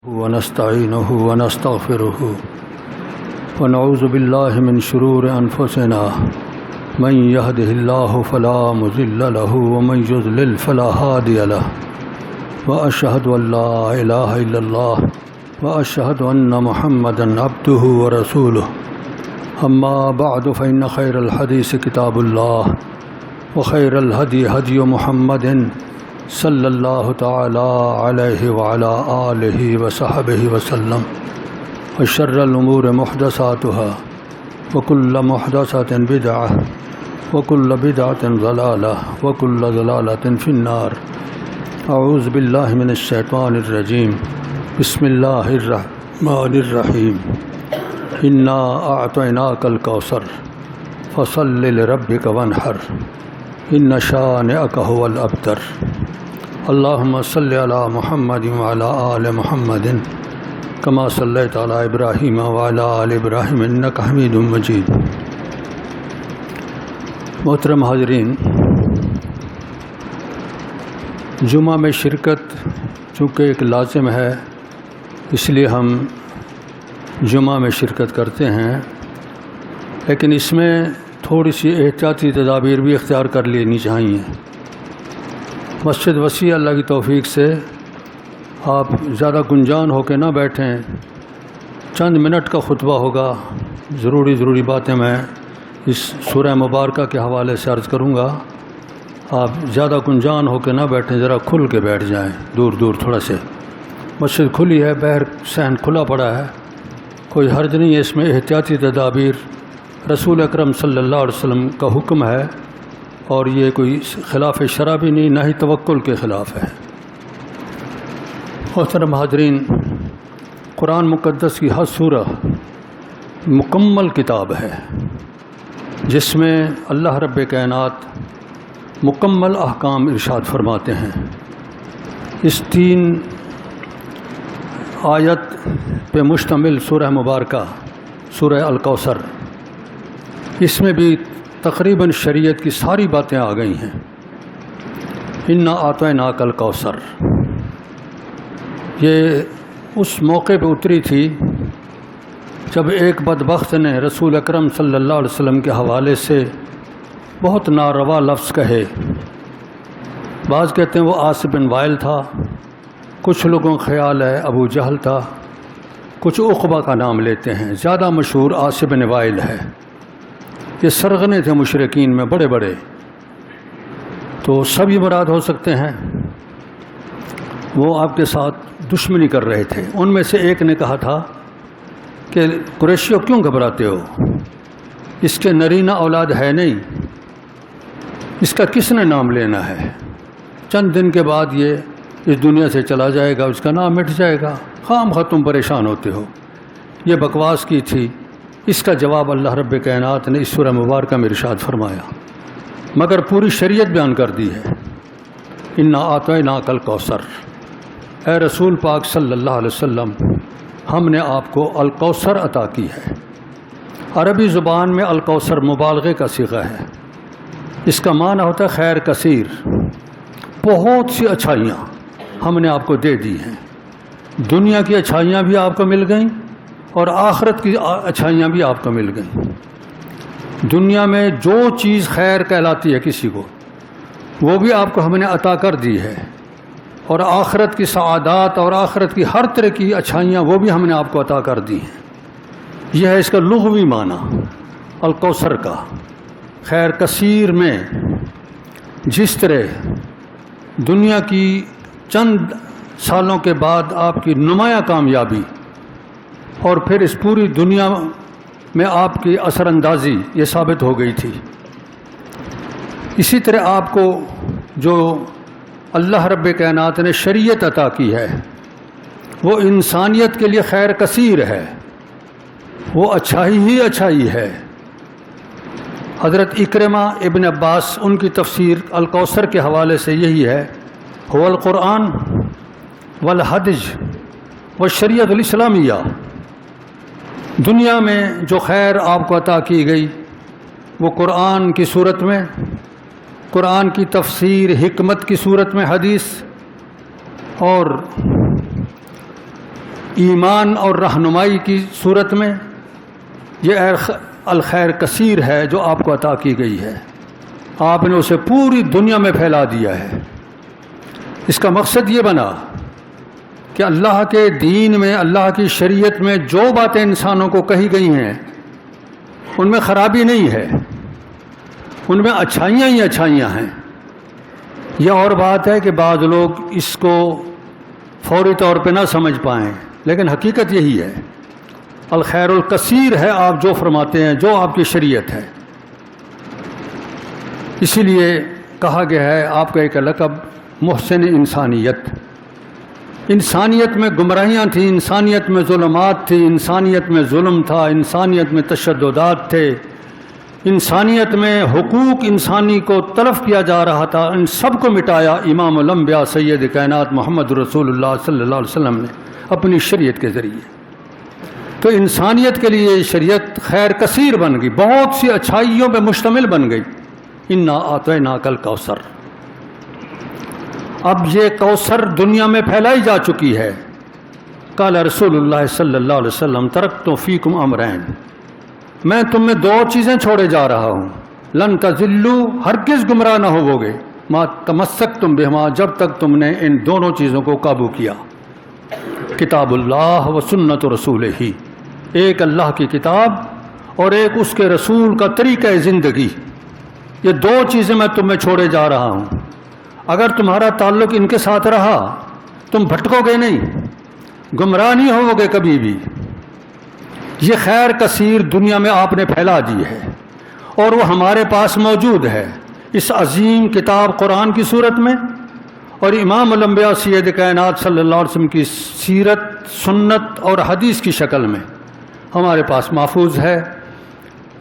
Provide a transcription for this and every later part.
ونستعينه ونستغفره ونعوذ بالله من شرور أنفسنا من يهده الله فلا مضل له ومن يضلل فلا هادي له وأشهد أن لا إله إلا الله وأشهد أن محمدا عبده ورسوله أما بعد فإن خير الحديث كتاب الله وخير الهدي هدي محمد صلی اللہ تعالی علیہ وعلی آلہ وصحبہ وسلم وشر الامور محدثاتها وکل محدثۃ بدعہ وکل بدعۃ ضلالہ وکل ضلالۃ فی النار۔ اعوذ باللہ من الشیطان الرجیم، بسم اللہ الرحمن الرحیم۔ انا اعطیناک الکوثر فصل لربک وانحر ان شانئک هو الابتر۔ اللهم صل على محمد وعلى آل محمد كما صليت على إبراهيم وعلى آل إبراهيم إنك حميد مجيد۔ محترم حاضرین، جمعہ میں شرکت چونکہ ایک لازم ہے، اس لیے ہم جمعہ میں شرکت کرتے ہیں، لیکن اس میں تھوڑی سی احتیاطی تدابیر بھی اختیار کر لینی چاہیے۔ مسجد وسیع، اللہ کی توفیق سے آپ زیادہ گنجان ہو کے نہ بیٹھیں، چند منٹ کا خطبہ ہوگا، ضروری باتیں میں اس سورہ مبارکہ کے حوالے سے عرض کروں گا۔ آپ زیادہ گنجان ہو کے نہ بیٹھیں، ذرا کھل کے بیٹھ جائیں، دور تھوڑا سے۔ مسجد کھلی ہے، باہر صحن کھلا پڑا ہے، کوئی حرج نہیں ہے اس میں۔ احتیاطی تدابیر رسول اکرم صلی اللہ علیہ وسلم کا حکم ہے، اور یہ کوئی خلاف شرع بھی نہیں، نہ ہی توکل کے خلاف ہے۔ محترم حاضرین، قرآن مقدس کی ہر سورہ مکمل کتاب ہے، جس میں اللہ رب کائنات مکمل احکام ارشاد فرماتے ہیں۔ اس 3 آیت پہ مشتمل سورہ مبارکہ سورہ الکوثر، اس میں بھی تقریباً شریعت کی ساری باتیں آ گئی ہیں۔ انا اعطیناک الکوثر، یہ اس موقع پہ اتری تھی جب ایک بدبخت نے رسول اکرم صلی اللہ علیہ وسلم کے حوالے سے بہت ناروا لفظ کہے۔ بعض کہتے ہیں وہ عاص بن وائل تھا، کچھ لوگوں کا خیال ہے ابو جہل تھا، کچھ عقبہ کا نام لیتے ہیں، زیادہ مشہور عاص بن وائل ہے۔ یہ سرغنے تھے مشرکین میں بڑے بڑے، تو سبھی مراد ہو سکتے ہیں۔ وہ آپ کے ساتھ دشمنی کر رہے تھے۔ ان میں سے ایک نے کہا تھا کہ قریشیوں کیوں گھبراتے ہو، اس کے نرینہ اولاد ہے نہیں، اس کا کس نے نام لینا ہے؟ چند دن کے بعد یہ اس دنیا سے چلا جائے گا، اس کا نام مٹ جائے گا، خام تم پریشان ہوتے ہو۔ یہ بکواس کی تھی۔ اس کا جواب اللہ رب کائنات نے اس سورہ مبارکہ میں ارشاد فرمایا، مگر پوری شریعت بیان کر دی ہے۔ انا اعطیناک الکوثر، اے رسول پاک صلی اللہ علیہ وسلم، ہم نے آپ کو الکوثر عطا کی ہے۔ عربی زبان میں الکوثر مبالغے کا صیغہ ہے، اس کا معنی ہوتا ہے خیر کثیر، بہت سی اچھائیاں ہم نے آپ کو دے دی ہیں۔ دنیا کی اچھائیاں بھی آپ کو مل گئیں اور آخرت کی اچھائیاں بھی آپ کو مل گئیں۔ دنیا میں جو چیز خیر کہلاتی ہے کسی کو، وہ بھی آپ کو ہم نے عطا کر دی ہے، اور آخرت کی سعادات اور آخرت کی ہر طرح کی اچھائیاں وہ بھی ہم نے آپ کو عطا کر دی ہیں۔ یہ ہے اس کا لغوی معنی الکوثر کا۔ خیر کثیر میں جس طرح دنیا کی چند سالوں کے بعد آپ کی نمایاں کامیابی اور پھر اس پوری دنیا میں آپ کی اثر اندازی یہ ثابت ہو گئی تھی، اسی طرح آپ کو جو اللہ رب کائنات نے شریعت عطا کی ہے وہ انسانیت کے لیے خیر کثیر ہے، وہ اچھائی ہی اچھائی ہے۔ حضرت اکرمہ ابن عباس، ان کی تفسیر الکوثر کے حوالے سے یہی ہے، هو القرآن والحدج والشریعت الاسلامیہ۔ دنیا میں جو خیر آپ کو عطا کی گئی وہ قرآن کی صورت میں، قرآن کی تفسیر، حکمت کی صورت میں حدیث، اور ایمان اور رہنمائی کی صورت میں یہ الخیر کثیر ہے جو آپ کو عطا کی گئی ہے، آپ نے اسے پوری دنیا میں پھیلا دیا ہے۔ اس کا مقصد یہ بنا کہ اللہ کے دین میں، اللہ کی شریعت میں جو باتیں انسانوں کو کہی گئی ہیں ان میں خرابی نہیں ہے، ان میں اچھائیاں ہی اچھائیاں ہیں۔ یہ اور بات ہے کہ بعض لوگ اس کو فوری طور پہ نہ سمجھ پائیں، لیکن حقیقت یہی ہے، الخیر الکثیر ہے آپ جو فرماتے ہیں، جو آپ کی شریعت ہے۔ اسی لیے کہا گیا ہے آپ کا ایک لقب محسن انسانیت۔ انسانیت میں گمراہیاں تھیں، انسانیت میں ظلمات تھی، انسانیت میں ظلم تھا، انسانیت میں تشددات تھے، انسانیت میں حقوق انسانی کو تلف کیا جا رہا تھا۔ ان سب کو مٹایا امام الانبیاء سید کائنات محمد رسول اللہ صلی اللہ علیہ وسلم نے اپنی شریعت کے ذریعے۔ تو انسانیت کے لیے شریعت خیر کثیر بن گئی، بہت سی اچھائیوں پہ مشتمل بن گئی۔ انا اعطیناک الکوثر، اب یہ کوثر دنیا میں پھیلائی جا چکی ہے۔ قال رسول اللہ صلی اللہ علیہ وسلم ترکت فیکم امرین، میں تم میں دو چیزیں چھوڑے جا رہا ہوں، لن تضلوا، ہرگز گمراہ نہ ہوو گے، ما تمسکتم بہما، جب تک تم نے ان دونوں چیزوں کو قابو کیا، کتاب اللہ و سنت رسولہ، ایک اللہ کی کتاب اور ایک اس کے رسول کا طریقہ زندگی، یہ دو چیزیں میں تمہیں چھوڑے جا رہا ہوں۔ اگر تمہارا تعلق ان کے ساتھ رہا تم بھٹکو گے نہیں، گمراہ نہیں ہوو گے کبھی بھی۔ یہ خیر کثیر دنیا میں آپ نے پھیلا دی ہے اور وہ ہمارے پاس موجود ہے اس عظیم کتاب قرآن کی صورت میں، اور امام الانبیاء سید کائنات صلی اللہ علیہ وسلم کی سیرت، سنت اور حدیث کی شکل میں ہمارے پاس محفوظ ہے۔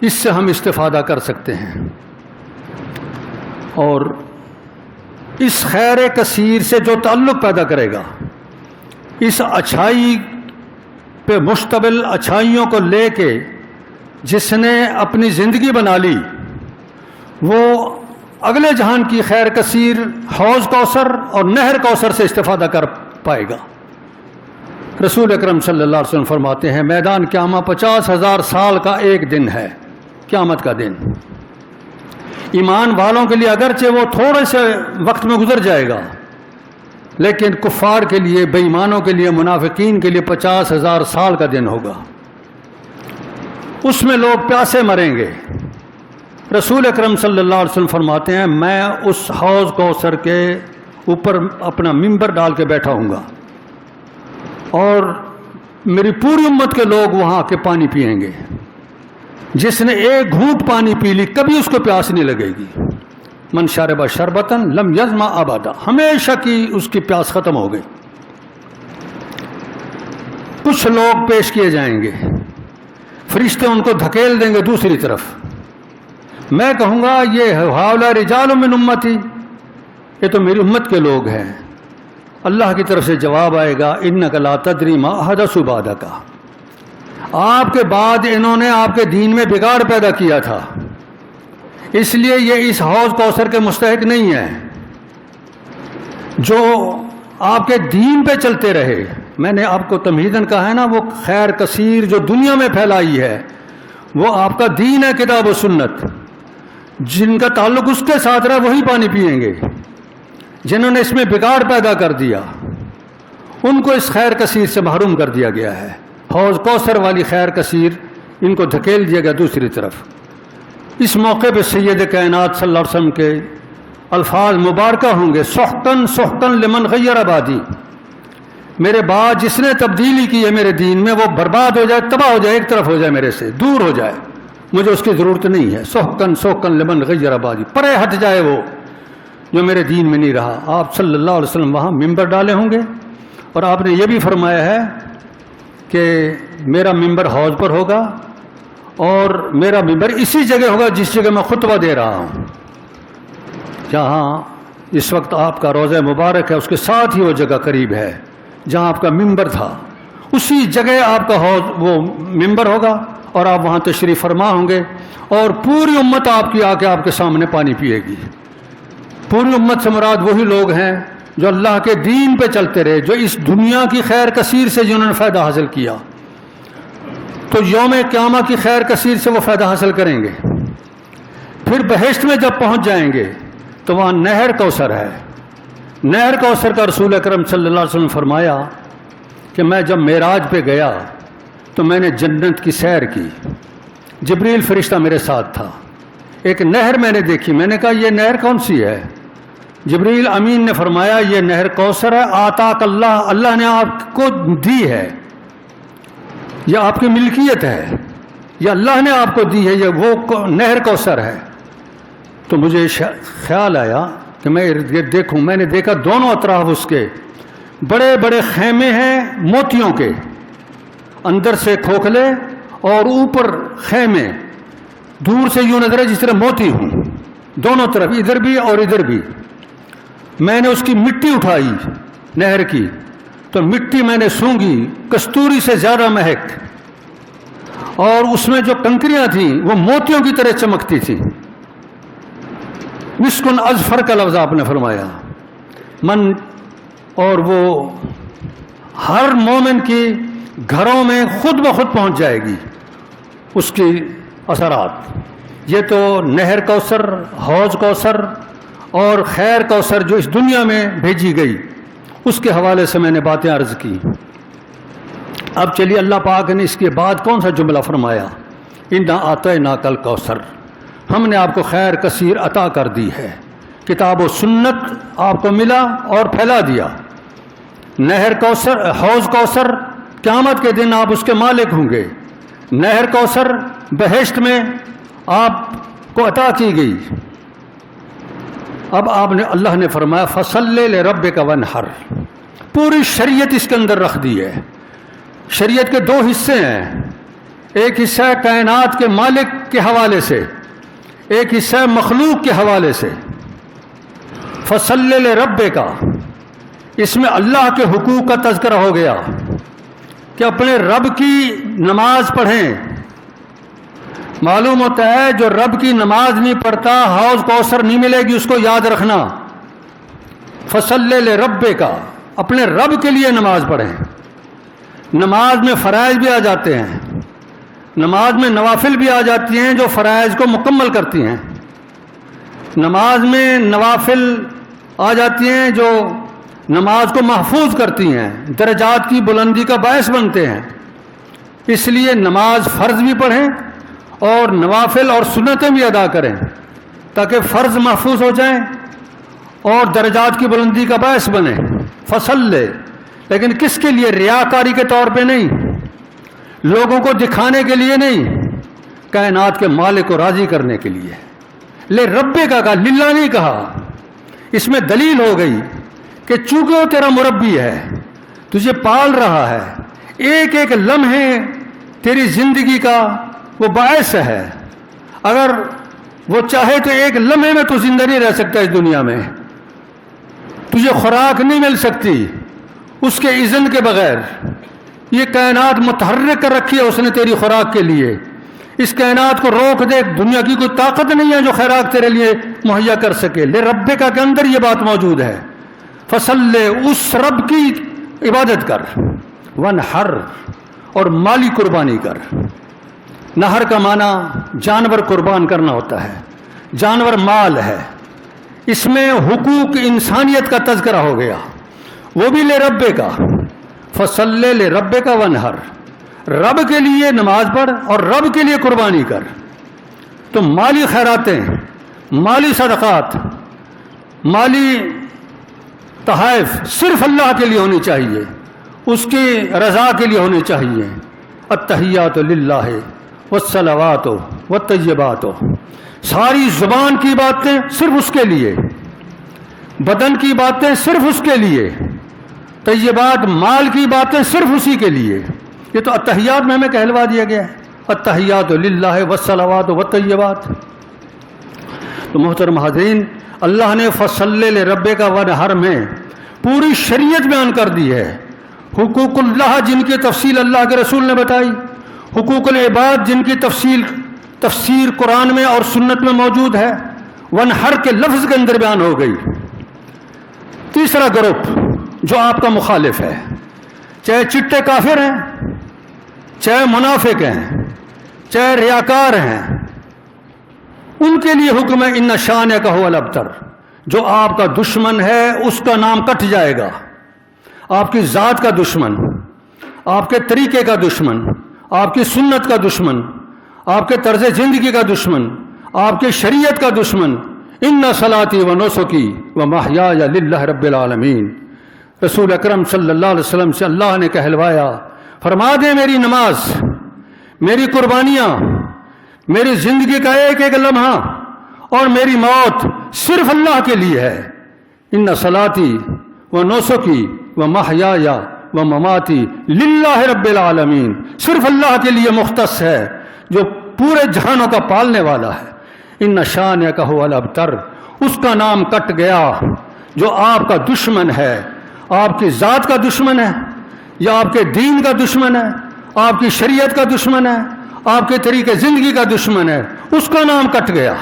اس سے ہم استفادہ کر سکتے ہیں، اور اس خیر کثیر سے جو تعلق پیدا کرے گا، اس اچھائی پہ مشتمل اچھائیوں کو لے کے جس نے اپنی زندگی بنا لی، وہ اگلے جہان کی خیر کثیر حوض کوثر اور نہر کوثر سے استفادہ کر پائے گا۔ رسول اکرم صلی اللہ علیہ وسلم فرماتے ہیں میدان قیامت 50,000 سال کا ایک دن ہے، قیامت کا دن۔ ایمان والوں کے لیے اگرچہ وہ تھوڑے سے وقت میں گزر جائے گا، لیکن کفار کے لیے، بے ایمانوں کے لیے، منافقین کے لیے 50,000 سال کا دن ہوگا۔ اس میں لوگ پیاسے مریں گے۔ رسول اکرم صلی اللہ علیہ وسلم فرماتے ہیں میں اس حوض کوثر کے اوپر اپنا ممبر ڈال کے بیٹھا ہوں گا، اور میری پوری امت کے لوگ وہاں کے پانی پئیں گے۔ جس نے ایک گھونٹ پانی پی لی کبھی اس کو پیاس نہیں لگے گی۔ من شرب شربتن لم یظمأ ابدا، ہمیشہ کی اس کی پیاس ختم ہو گئی۔ کچھ لوگ پیش کیے جائیں گے، فرشتے ان کو دھکیل دیں گے دوسری طرف، میں کہوں گا یہ ہؤلاء رجال من امتی، یہ تو میری امت کے لوگ ہیں۔ اللہ کی طرف سے جواب آئے گا انک لا تدری ما احدث بعدک، آپ کے بعد انہوں نے آپ کے دین میں بگاڑ پیدا کیا تھا، اس لیے یہ اس حوض کوثر کے مستحق نہیں ہیں۔ جو آپ کے دین پہ چلتے رہے، میں نے آپ کو تمہیداً کہا ہے نا، وہ خیر کثیر جو دنیا میں پھیلائی ہے وہ آپ کا دین ہے، کتاب و سنت۔ جن کا تعلق اس کے ساتھ رہا وہی پانی پئیں گے، جنہوں نے اس میں بگاڑ پیدا کر دیا ان کو اس خیر کثیر سے محروم کر دیا گیا ہے۔ حوض کوثر والی خیر کثیر ان کو دھکیل دیا گیا دوسری طرف۔ اس موقع پہ سید کائنات صلی اللہ علیہ وسلم کے الفاظ مبارکہ ہوں گے سحقاً سحقاً لمن غیر آبادی، میرے بعد جس نے تبدیلی کی ہے میرے دین میں وہ برباد ہو جائے، تباہ ہو جائے، ایک طرف ہو جائے، میرے سے دور ہو جائے، مجھے اس کی ضرورت نہیں ہے۔ سحقاً سحقاً لمن غیر آبادی، پرے ہٹ جائے وہ جو میرے دین میں نہیں رہا۔ آپ صلی اللہ علیہ وسلم وہاں ممبر ڈالے ہوں گے، اور آپ نے یہ بھی فرمایا ہے کہ میرا ممبر حوض پر ہوگا، اور میرا ممبر اسی جگہ ہوگا جس جگہ میں خطبہ دے رہا ہوں۔ جہاں اس وقت آپ کا روضہ مبارک ہے اس کے ساتھ ہی وہ جگہ قریب ہے جہاں آپ کا ممبر تھا، اسی جگہ آپ کا حوض وہ ممبر ہوگا، اور آپ وہاں تشریف فرما ہوں گے، اور پوری امت آپ کی آ کے آپ کے سامنے پانی پیے گی۔ پوری امت سے مراد وہی لوگ ہیں جو اللہ کے دین پہ چلتے رہے، جو اس دنیا کی خیر کثیر سے جنہوں نے فائدہ حاصل کیا، تو یوم قیامہ کی خیر کثیر سے وہ فائدہ حاصل کریں گے۔ پھر بہشت میں جب پہنچ جائیں گے تو وہاں نہر کوثر ہے۔ نہر کوثر کا رسول اکرم صلی اللہ علیہ وسلم نے فرمایا کہ میں جب معراج پہ گیا تو میں نے جنت کی سیر کی، جبریل فرشتہ میرے ساتھ تھا، ایک نہر میں نے دیکھی، میں نے کہا یہ نہر کون سی ہے؟ جبریل امین نے فرمایا یہ نہر کوثر ہے، آتاک اللہ، اللہ نے آپ کو دی ہے، یہ آپ کی ملکیت ہے، یہ اللہ نے آپ کو دی ہے، یہ وہ نہر کوثر ہے۔ تو مجھے خیال آیا کہ میں ارد گرد دیکھوں، میں نے دیکھا دونوں اطراف اس کے بڑے بڑے خیمے ہیں موتیوں کے، اندر سے کھوکھلے اور اوپر خیمے، دور سے یوں نظر ہے جس طرح موتی ہوں، دونوں طرف ادھر بھی اور ادھر بھی۔ میں نے اس کی مٹی اٹھائی نہر کی تو مٹی میں نے سونگھی، کستوری سے زیادہ مہک، اور اس میں جو کنکریاں تھیں وہ موتیوں کی طرح چمکتی تھیں۔ مسکن ازفر کا لفظ آپ نے فرمایا، من، اور وہ ہر مومن کی گھروں میں خود بخود پہنچ جائے گی اس کی اثرات۔ یہ تو نہر کوثر، حوض کوثر اور خیر کوثر جو اس دنیا میں بھیجی گئی، اس کے حوالے سے میں نے باتیں عرض کی۔ اب چلیے اللہ پاک نے اس کے بعد کون سا جملہ فرمایا؟ اِنَّا أَعْطَيْنَاكَ الْكَوْثَرَ، ہم نے آپ کو خیر کثیر عطا کر دی ہے، کتاب و سنت آپ کو ملا اور پھیلا دیا۔ نہر کوثر، حوض کوثر قیامت کے دن آپ اس کے مالک ہوں گے۔ نہر کوثر بہشت میں آپ کو عطا کی گئی۔ اب آپ نے، اللہ نے فرمایا فَصَلِّ لِرَبِّكَ وَانْحَرْ، پوری شریعت اس کے اندر رکھ دی ہے۔ شریعت کے دو حصے ہیں، ایک حصہ ہے کائنات کے مالک کے حوالے سے، ایک حصہ ہے مخلوق کے حوالے سے۔ فَصَلِّ لِرَبِّكَ، اس میں اللہ کے حقوق کا تذکرہ ہو گیا کہ اپنے رب کی نماز پڑھیں۔ معلوم ہوتا ہے جو رب کی نماز نہیں پڑھتا حوض کوثر نہیں ملے گی، اس کو یاد رکھنا۔ فَصَلِّ لِرَبِّكَ، اپنے رب کے لیے نماز پڑھیں۔ نماز میں فرائض بھی آ جاتے ہیں، نماز میں نوافل بھی آ جاتی ہیں جو فرائض کو مکمل کرتی ہیں، نماز میں نوافل آ جاتی ہیں جو نماز کو محفوظ کرتی ہیں، درجات کی بلندی کا باعث بنتے ہیں۔ اس لیے نماز فرض بھی پڑھیں اور نوافل اور سنتیں بھی ادا کریں تاکہ فرض محفوظ ہو جائیں اور درجات کی بلندی کا باعث بنے۔ فصل، لیکن کس کے لیے؟ ریاکاری کے طور پہ نہیں، لوگوں کو دکھانے کے لیے نہیں، کائنات کے مالک کو راضی کرنے کے لیے۔ لے ربے کا کہا، للہ نہیں کہا۔ اس میں دلیل ہو گئی کہ چونکہ وہ تیرا مربی ہے، تجھے پال رہا ہے، ایک ایک لمحے تیری زندگی کا وہ باعث ہے۔ اگر وہ چاہے تو ایک لمحے میں تو زندہ نہیں رہ سکتا اس دنیا میں، تجھے خوراک نہیں مل سکتی اس کے اذن کے بغیر۔ یہ کائنات متحرک کر رکھی ہے اس نے تیری خوراک کے لیے، اس کائنات کو روک دے، دنیا کی کوئی طاقت نہیں ہے جو خیرات تیرے لیے مہیا کر سکے۔ لے رب کا کے اندر یہ بات موجود ہے، فصل، اس رب کی عبادت کر، ونحر، اور مالی قربانی کر۔ نہر کا معنی جانور قربان کرنا ہوتا ہے، جانور مال ہے، اس میں حقوق انسانیت کا تذکرہ ہو گیا، وہ بھی لے ربے کا۔ فصل لے ربے کا ونحر، رب کے لیے نماز پڑھ اور رب کے لیے قربانی کر۔ تو مالی خیراتیں، مالی صدقات، مالی تحائف صرف اللہ کے لیے ہونی چاہیے، اس کی رضا کے لیے ہونی چاہیے۔ التحیات للہ والصلوات والطیبات، ساری زبان کی باتیں صرف اس کے لیے، بدن کی باتیں صرف اس کے لیے، طیبات مال کی باتیں صرف اسی کے لیے۔ یہ تو التحیات میں ہمیں کہلوا دیا گیا ہے، التحیات للہ والصلوات والطیبات۔ تو محترم حاضرین، اللہ نے فصل لربک کا ونحر میں پوری شریعت بیان کر دی ہے۔ حقوق اللہ جن کی تفصیل اللہ کے رسول نے بتائی، حقوق العباد جن کی تفسیر قرآن میں اور سنت میں موجود ہے، ونحر کے لفظ کے اندر بیان ہو گئی۔ تیسرا گروپ جو آپ کا مخالف ہے، چاہے چٹے کافر ہیں، چاہے منافق ہیں، چاہے ریاکار ہیں، ان کے لیے حکم ہے ان شانک هو الابتر، جو آپ کا دشمن ہے اس کا نام کٹ جائے گا. آپ کی ذات کا دشمن، آپ کے طریقے کا دشمن، آپ کی سنت کا دشمن، آپ کے طرز زندگی کا دشمن، آپ کے شریعت کا دشمن. ان صلاتی و نسکی و محیای للہ رب العالمین. رسول اکرم صلی اللہ علیہ وسلم سے اللہ نے کہلوایا، فرما دیں میری نماز، میری قربانیاں، میری زندگی کا ایک ایک لمحہ اور میری موت صرف اللہ کے لیے ہے. ان صلاتی و نسکی و محیای و مماتی للہ رب العالمین، صرف اللہ کے لیے مختص ہے جو پورے جہانوں کا پالنے والا ہے. ان شانک هو الابتر، اس کا نام کٹ گیا جو آپ کا دشمن ہے، آپ کی ذات کا دشمن ہے، یا آپ کے دین کا دشمن ہے، آپ کی شریعت کا دشمن ہے، آپ کے طریقے زندگی کا دشمن ہے. اس کا نام کٹ گیا،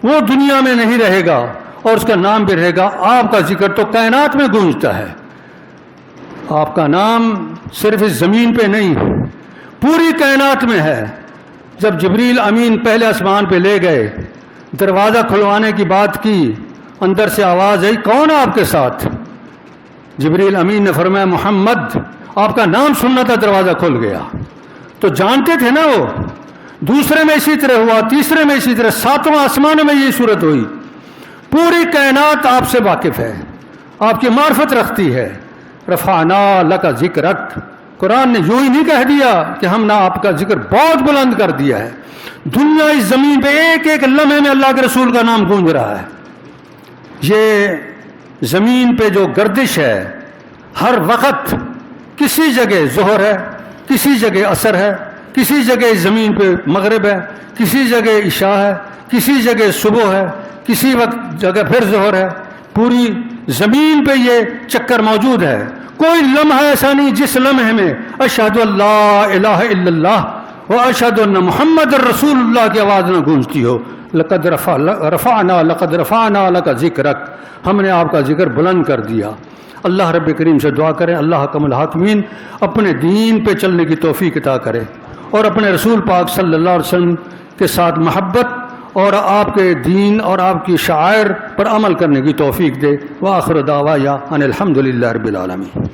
وہ دنیا میں نہیں رہے گا اور اس کا نام بھی رہے گا. آپ کا ذکر تو کائنات میں گونجتا ہے، آپ کا نام صرف اس زمین پہ نہیں پوری کائنات میں ہے. جب جبریل امین پہلے آسمان پہ لے گئے، دروازہ کھلوانے کی بات کی، اندر سے آواز آئی کون ہے آپ کے ساتھ؟ جبریل امین نے فرمایا محمد. آپ کا نام سننا تھا، دروازہ کھل گیا. تو جانتے تھے نا وہ. دوسرے میں اسی طرح ہوا، تیسرے میں اسی طرح، ساتواں آسمان میں یہ صورت ہوئی. پوری کائنات آپ سے واقف ہے، آپ کی معرفت رکھتی ہے. رفعنا لک ذکرک، قرآن نے یوں ہی نہیں کہہ دیا کہ ہم نے آپ کا ذکر بہت بلند کر دیا ہے. دنیا اس زمین پہ ایک ایک لمحے میں اللہ کے رسول کا نام گونج رہا ہے. یہ زمین پہ جو گردش ہے، ہر وقت کسی جگہ ظہر ہے، کسی جگہ عصر ہے، کسی جگہ زمین پہ مغرب ہے، کسی جگہ عشاء ہے، کسی جگہ صبح ہے، کسی وقت جگہ پھر ظہر ہے. پوری زمین پہ یہ چکر موجود ہے. کوئی لمحہ ایسا نہیں جس لمحے میں اشہد اللہ الہ الا اللہ و اشہد ان محمد رسول اللہ کی آواز نہ گونجتی ہو. لقد رفعنا لک ذکرک، ہم نے آپ کا ذکر بلند کر دیا. اللہ رب کریم سے دعا کریں اللہ حکم الحاکمین اپنے دین پہ چلنے کی توفیق عطا کرے اور اپنے رسول پاک صلی اللہ علیہ وسلم کے ساتھ محبت اور آپ کے دین اور آپ کی شعائر پر عمل کرنے کی توفیق دے. وآخر دعوایا ان الحمد للہ رب العالمین.